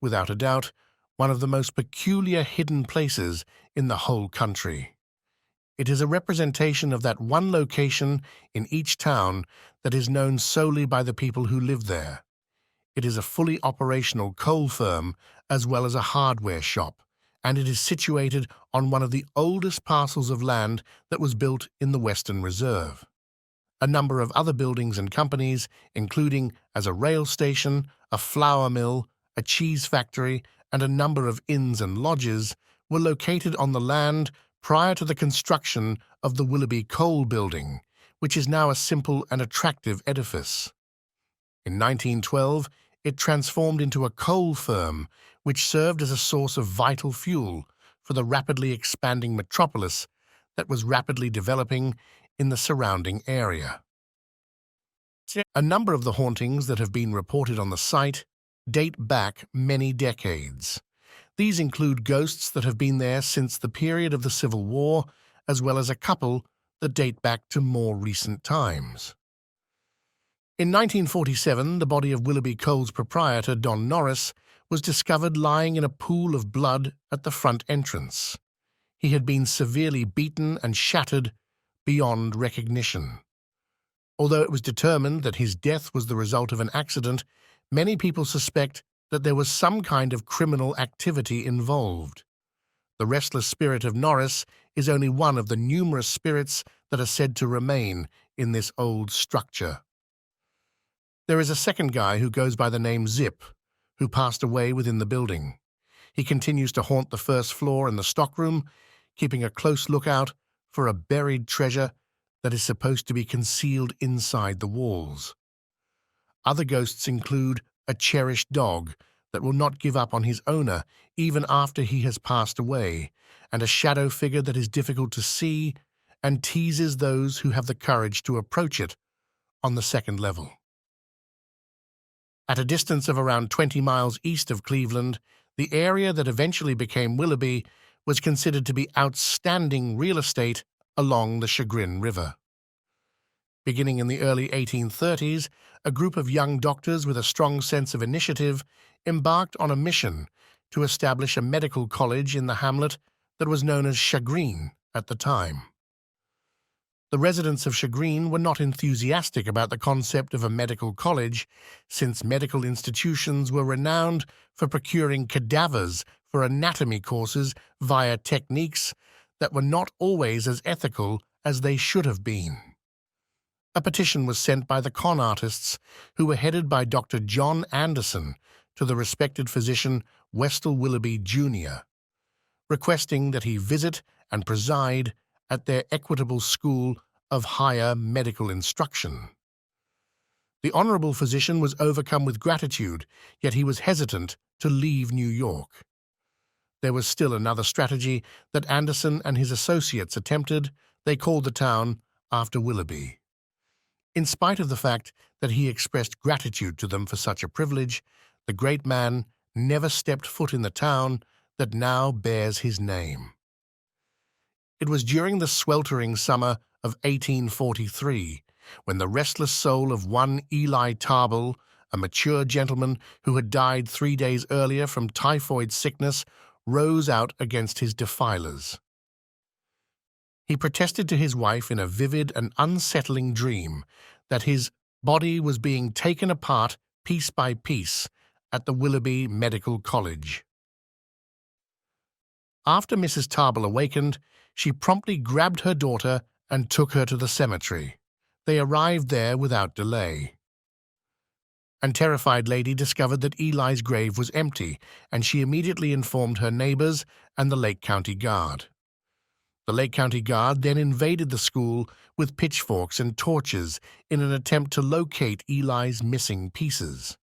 without a doubt, one of the most peculiar hidden places in the whole country. It is a representation of that one location in each town that is known solely by the people who live there. It is a fully operational coal firm as well as a hardware shop, and it is situated on one of the oldest parcels of land that was built in the Western Reserve. A number of other buildings and companies, including as a rail station, a flour mill, a cheese factory, and a number of inns and lodges, were located on the land prior to the construction of the Willoughby Coal building, which is now a simple and attractive edifice. In 1912, it transformed into a coal firm, which served as a source of vital fuel for the rapidly expanding metropolis that was rapidly developing in the surrounding area. A number of the hauntings that have been reported on the site date back many decades. These include ghosts that have been there since the period of the Civil War, as well as a couple that date back to more recent times. In 1947, the body of Willoughby Coal's proprietor, Don Norris, was discovered lying in a pool of blood at the front entrance. He had been severely beaten and shattered beyond recognition. Although it was determined that his death was the result of an accident, many people suspect that there was some kind of criminal activity involved. The restless spirit of Norris is only one of the numerous spirits that are said to remain in this old structure. There is a second guy who goes by the name Zip, who passed away within the building. He continues to haunt the first floor and the stockroom, keeping a close lookout for a buried treasure that is supposed to be concealed inside the walls. Other ghosts include a cherished dog that will not give up on his owner even after he has passed away, and a shadow figure that is difficult to see and teases those who have the courage to approach it on the second level. At a distance of around 20 miles east of Cleveland, the area that eventually became Willoughby was considered to be outstanding real estate along the Chagrin River. Beginning in the early 1830s, a group of young doctors with a strong sense of initiative embarked on a mission to establish a medical college in the hamlet that was known as Chagrin at the time. The residents of Chagrin were not enthusiastic about the concept of a medical college, since medical institutions were renowned for procuring cadavers for anatomy courses via techniques that were not always as ethical as they should have been. A petition was sent by the con artists, who were headed by Dr. John Anderson, to the respected physician Westall Willoughby, Jr., requesting that he visit and preside at their equitable school of higher medical instruction. The honorable physician was overcome with gratitude, yet he was hesitant to leave New York. There was still another strategy that Anderson and his associates attempted. They called the town after Willoughby. In spite of the fact that he expressed gratitude to them for such a privilege, the great man never stepped foot in the town that now bears his name. It was during the sweltering summer of 1843 when the restless soul of one Eli Tarbell, a mature gentleman who had died 3 days earlier from typhoid sickness, rose out against his defilers. He protested to his wife in a vivid and unsettling dream that his body was being taken apart piece by piece at the Willoughby Medical College. After Mrs. Tarbell awakened, she promptly grabbed her daughter and took her to the cemetery. They arrived there without delay. And terrified lady discovered that Eli's grave was empty, and she immediately informed her neighbors and the Lake County Guard. The Lake County Guard then invaded the school with pitchforks and torches in an attempt to locate Eli's missing pieces.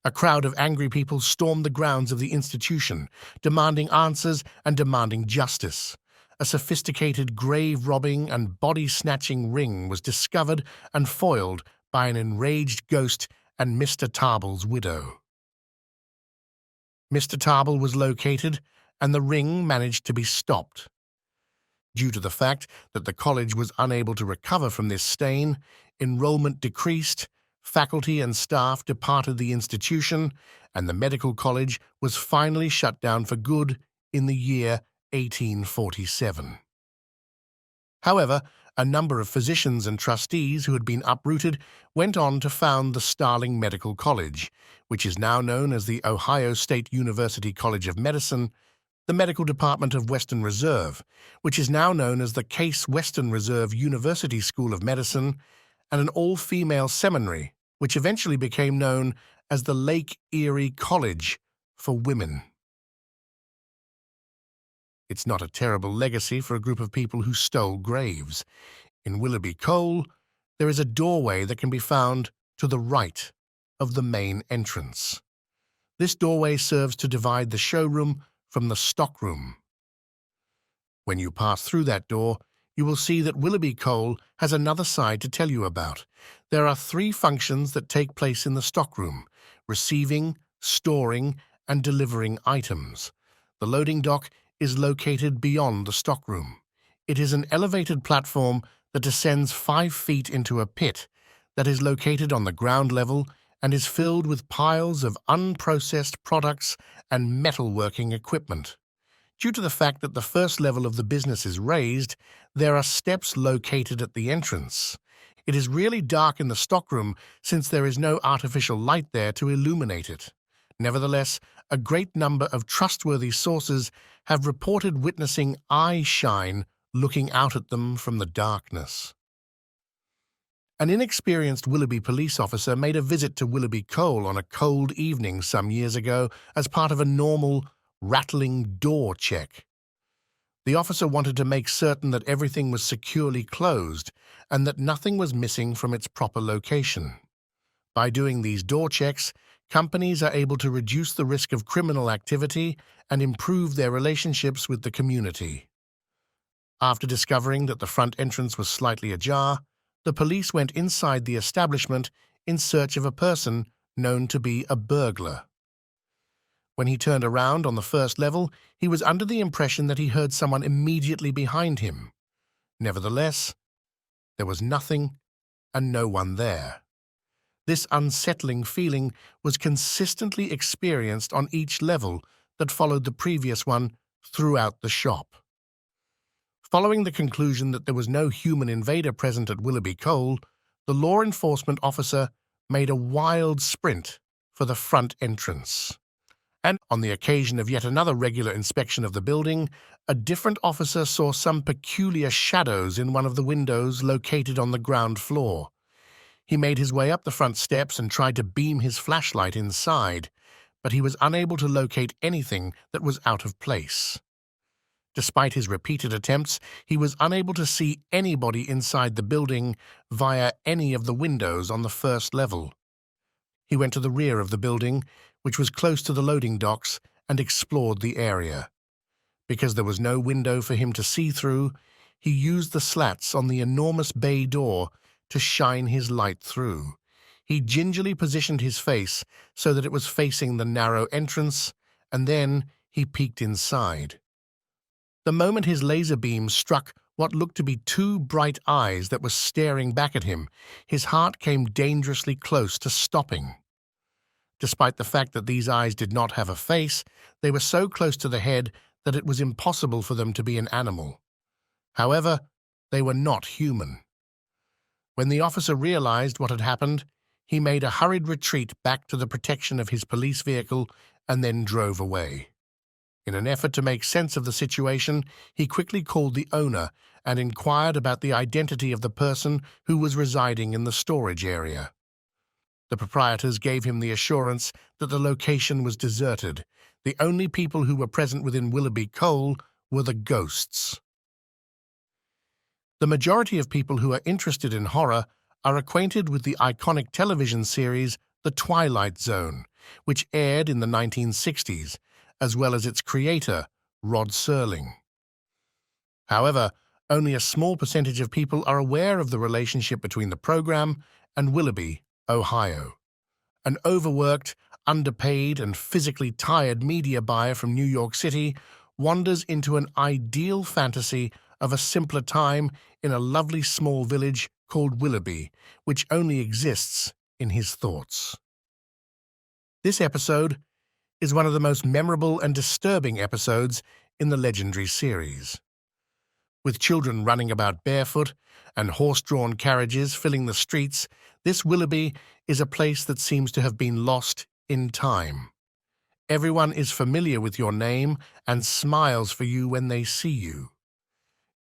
A crowd of angry people stormed the grounds of the institution, demanding answers and demanding justice. A sophisticated grave-robbing and body-snatching ring was discovered and foiled by an enraged ghost and Mr. Tarbell's widow. Mr. Tarbell was located, and the ring managed to be stopped. Due to the fact that the college was unable to recover from this stain, enrollment decreased, faculty and staff departed the institution, and the medical college was finally shut down for good in the year 1847. However, a number of physicians and trustees who had been uprooted went on to found the Starling Medical College, which is now known as the Ohio State University College of Medicine, the Medical Department of Western Reserve, which is now known as the Case Western Reserve University School of Medicine, and an all-female seminary, which eventually became known as the Lake Erie College for Women. It's not a terrible legacy for a group of people who stole graves. In Willoughby Coal, there is a doorway that can be found to the right of the main entrance. This doorway serves to divide the showroom from the stockroom. When you pass through that door, you will see that Willoughby Coal has another side to tell you about. There are 3 functions that take place in the stockroom: receiving, storing, and delivering items. The loading dock is located beyond the stockroom. It is an elevated platform that descends 5 feet into a pit that is located on the ground level and is filled with piles of unprocessed products and metalworking equipment. Due to the fact that the first level of the business is raised, there are steps located at the entrance. It is really dark in the stockroom since there is no artificial light there to illuminate it. Nevertheless, a great number of trustworthy sources have reported witnessing eye shine looking out at them from the darkness. An inexperienced Willoughby police officer made a visit to Willoughby Coal on a cold evening some years ago as part of a normal, rattling door check. The officer wanted to make certain that everything was securely closed and that nothing was missing from its proper location. By doing these door checks, companies are able to reduce the risk of criminal activity and improve their relationships with the community. After discovering that the front entrance was slightly ajar, the police went inside the establishment in search of a person known to be a burglar. When he turned around on the first level, he was under the impression that he heard someone immediately behind him. Nevertheless, there was nothing and no one there. This unsettling feeling was consistently experienced on each level that followed the previous one throughout the shop. Following the conclusion that there was no human invader present at Willoughby Coal, the law enforcement officer made a wild sprint for the front entrance. And on the occasion of yet another regular inspection of the building, a different officer saw some peculiar shadows in one of the windows located on the ground floor. He made his way up the front steps and tried to beam his flashlight inside, but he was unable to locate anything that was out of place. Despite his repeated attempts, he was unable to see anybody inside the building via any of the windows on the first level. He went to the rear of the building, which was close to the loading docks, and explored the area. Because there was no window for him to see through, he used the slats on the enormous bay door to shine his light through. He gingerly positioned his face so that it was facing the narrow entrance, and then he peeked inside. The moment his laser beam struck what looked to be 2 bright eyes that were staring back at him, his heart came dangerously close to stopping. Despite the fact that these eyes did not have a face, they were so close to the head that it was impossible for them to be an animal. However, they were not human. When the officer realized what had happened, he made a hurried retreat back to the protection of his police vehicle and then drove away. In an effort to make sense of the situation, he quickly called the owner and inquired about the identity of the person who was residing in the storage area. The proprietors gave him the assurance that the location was deserted. The only people who were present within Willoughby Coal were the ghosts. The majority of people who are interested in horror are acquainted with the iconic television series The Twilight Zone, which aired in the 1960s, as well as its creator, Rod Serling. However, only a small percentage of people are aware of the relationship between the program and Willoughby, Ohio. An overworked, underpaid, and physically tired media buyer from New York City wanders into an ideal fantasy of a simpler time in a lovely small village called Willoughby, which only exists in his thoughts. This episode is one of the most memorable and disturbing episodes in the legendary series. With children running about barefoot and horse-drawn carriages filling the streets, this Willoughby is a place that seems to have been lost in time. Everyone is familiar with your name and smiles for you when they see you.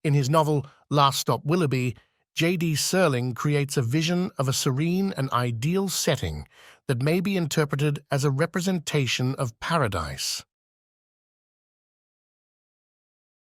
In his novel Last Stop Willoughby, J.D. Serling creates a vision of a serene and ideal setting that may be interpreted as a representation of paradise.